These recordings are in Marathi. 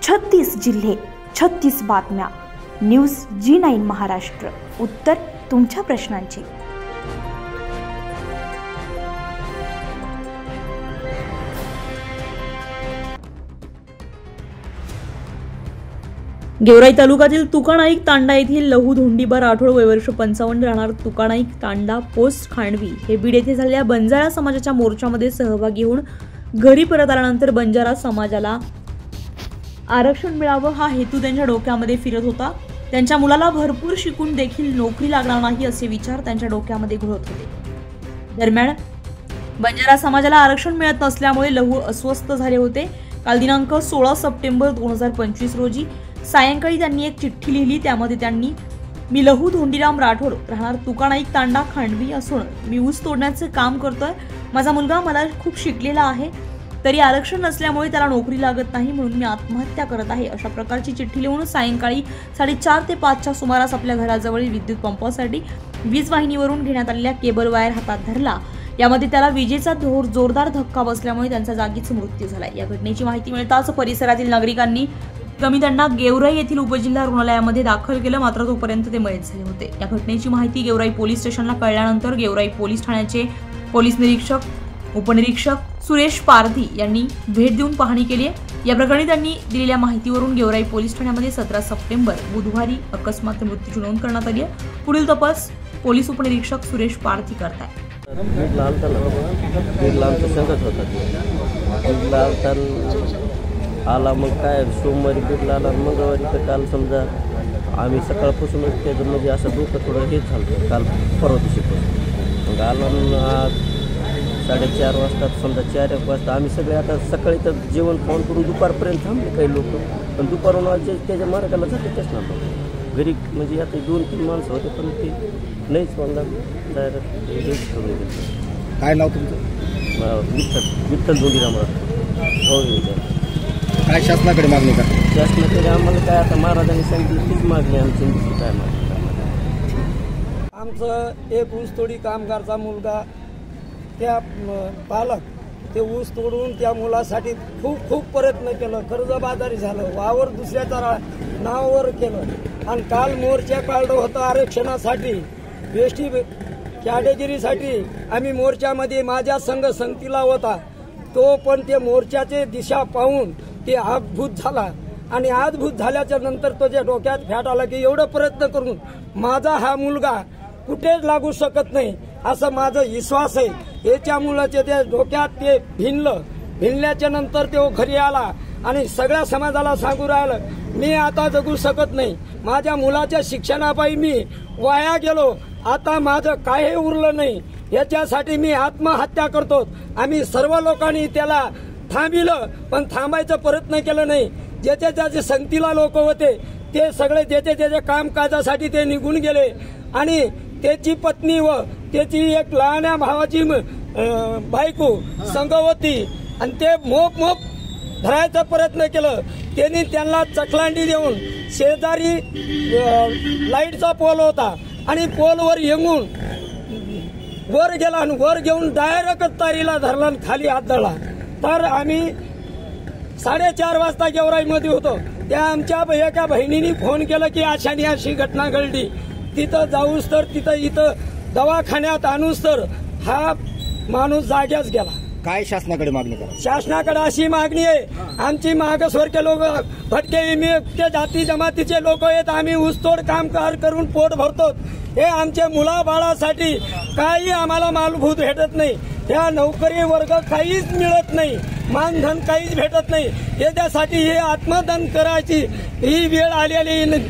36 जिल्हे, 36 बातम्या. News G9 Maharashtra. उत्तर तुमच्या प्रश्नांचे. गेवराई तालुक्यातील तुकानाईक तांडा येथील लहू धोंडीबा राठोड वय वर्ष 55 राहणार तुकानाईक तांडा पोस्ट खांडवी हे बीड येथे झालेल्या बंजारा समाजाच्या मोर्चामध्ये सहभागी होऊन घरी परत आल्यानंतर बंजारा समाजाला आरक्षण मिळावं हा हेतू त्यांच्या डोक्यामध्ये फिरत होता. त्यांच्या मुलाला भरपूर शिकून देखील नोकरी लागणार नाही असे विचार त्यांच्या डोक्यामध्ये घोळत होते. दरम्यान बंजारा समाजाला आरक्षण मिळत नसल्यामुळे लहू अस्वस्थ झाले होते. काल दिनांक 16 सप्टेंबर 2025 रोजी सायंकाळी त्यांनी एक चिठ्ठी लिहिली. त्यामध्ये त्यांनी मी लहू धोंडीराम राठोड राहणार तुकानाईक तांडा खांडवी असून मी ऊस तोडण्याचे काम करतोय. माझा मुलगा मला खूप शिकलेला आहे, तरी आरक्षण नसल्यामुळे त्याला नोकरी लागत नाही, म्हणून मी आत्महत्या करत आहे, अशा प्रकारची चिठ्ठी लिहून सायंकाळी 4:30 ते 5च्या सुमारास आपल्या घराजवळील विद्युत पंपासाठी वीज वाहिनीवरून घेण्यात आलेल्या केबल वायर हातात धरला. यामध्ये त्याला विजेचा जोरदार धक्का बसल्यामुळे त्यांचा जागीच मृत्यू झाला. या घटनेची माहिती मिळताच परिसरातील नागरिकांनी त्यांना गेवराई येथील उपजिल्हा रुग्णालयामध्ये दाखल केलं, मात्र तोपर्यंत ते मयत झाले होते. या घटनेची माहिती गेवराई पोलीस स्टेशनला कळल्यानंतर गेवराई पोलीस ठाण्याचे पोलीस निरीक्षक उपनिरीक्षक सुरेश पारधी यांनी भेट देऊन पाहणी केली आहे. या प्रकरणी त्यांनी दिलेल्या माहितीवरून गेवराई पोलीस ठाण्यामध्ये 17 सप्टेंबर बुधवारी अकस्मात मृत्यूची नोंद करण्यात आली आहे. पुढील तपास पोलीस उपनिरीक्षक सुरेश पारधी करतायत. आला मग काय सोमवारी बीडला आला, मंगळवारी तर काल समजा आम्ही सकाळपासूनच त्याचं म्हणजे असं डोकं थोडं हेच झालं काल परवा दिवशी. मग आला 4:30 वाजता समजा 4-1 वाजता आम्ही सगळे आता सकाळी तर जेवण खाऊन करून दुपारपर्यंत थांबले काही लोक, पण दुपारून आज त्याच्या मार्गाला जातेच ना घरी. म्हणजे आता 2-3 माणसं होते, पण ते नाहीच म्हणला डायरेक्ट हेच करून घेतलं. काय नाव तुमचं? विठ्ठल धोंडीराम राठोड. हो. काय शासनाकडे मागणी का? शासनाकडे आम्हाला काय आता महाराजांनी सांगितलं तीच मागणी आमची, काय मागणी. आमचं एक ऊसतोडी कामगारचा मुलगा त्या पालक ते ऊस तोडून त्या मुलासाठी खूप खूप प्रयत्न केलं, कर्जबाजारी झालं, वावर दुसऱ्याच्या नावावर केलं आणि काल मोर्चा काढलं होतं आरक्षणासाठी, एसटी कॅटेगरीसाठी. आम्ही मोर्चामध्ये माझ्या संघ संगतीला होता तो, पण ते मोर्चाचे दिशा पाहून ते आगभूत झाला आणि आजभूत झाल्याच्या नंतर त्याच्या डोक्यात फॅट आला की एवढं प्रयत्न करून माझा हा मुलगा कुठेच लागू शकत नाही असं माझा विश्वास आहे. याच्या मुलाचे त्या डोक्यात ते भिनल्याच्या नंतर तो घरी आला आणि सगळ्या समाजाला सांगू राहिलं मी आता जगू शकत नाही, माझ्या मुलाच्या शिक्षणापायी मी वाया गेलो, आता माझं काही उरलं नाही, याच्यासाठी मी आत्महत्या करतो. आम्ही सर्व लोकांनी त्याला थांबिलं, पण थांबायचा प्रयत्न केला नाही. ज्याच्या ज्याचे संगतीला लोक होते ते सगळे ज्याच्या कामकाजासाठी ते निघून गेले आणि त्याची पत्नी व त्याची एक लहान भावाची बायको संघ होती आणि ते मोप धरायचा प्रयत्न केलं. त्यांनी त्यांना चकलांडी देऊन शेजारी लाईटचा पोल होता आणि पोलवर येऊन वर गेला आणि वर घेऊन डायरेक्ट तारीला धरला आणि खाली हात धरला. तर आम्ही 4:30 वाजता गेवराईमध्ये होतो. त्या आमच्या एका बहिणीने फोन केला की अशी घटना घडली, तिथं जाऊस तर इथं दवाखान्यात आणूस तर हा माणूस जाग्याच गेला. काय शासनाकडे मागणी करा? शासनाकडे अशी मागणी आहे, आमची मागासवर्गीय लोक भटके विमुक्त जाती जमातीचे लोक आहेत, आम्ही ऊसतोड कामकार करून पोट भरतो. हे आमच्या मुलाबाळासाठी काही आम्हाला मालभूत भेटत नाही, या नोकरी वर्ग काहीच मिळत नाही, मानधन काहीच भेटत नाही. याच्यासाठी हे आत्मदान करायची ही वेळ आलेली.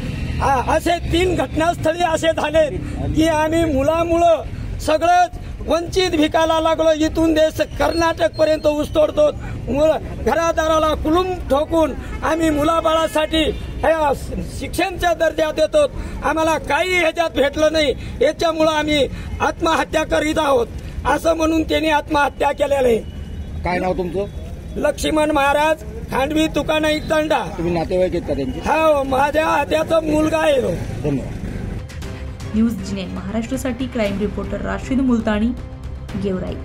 असे 3 घटनास्थळी असे झाले की आम्ही मुलामुळं सगळंच वंचित भिकायला लागलो. इथून देश कर्नाटक पर्यंत ऊस तोडतो, घरादाराला कुलूम ठोकून आम्ही मुलाबाळासाठी शिक्षणचा दर्जा देतो. आम्हाला काही ह्याच्यात भेटलं नाही, याच्यामुळं आम्ही आत्महत्या करीत आहोत असं म्हणून त्यांनी आत्महत्या केलेलं आहे. काय नाव तुमचं? लक्ष्मण महाराज खांडवी तुकानाईक तांडा. तुम्ही नातेवाईक आहेत का त्यांचे? हा, माझ्या आत्याचा मुलगा आहे. धन्यवाद. न्यूज G9 महाराष्ट्रासाठी क्राईम रिपोर्टर राशिद मुलतानी, गेवराई.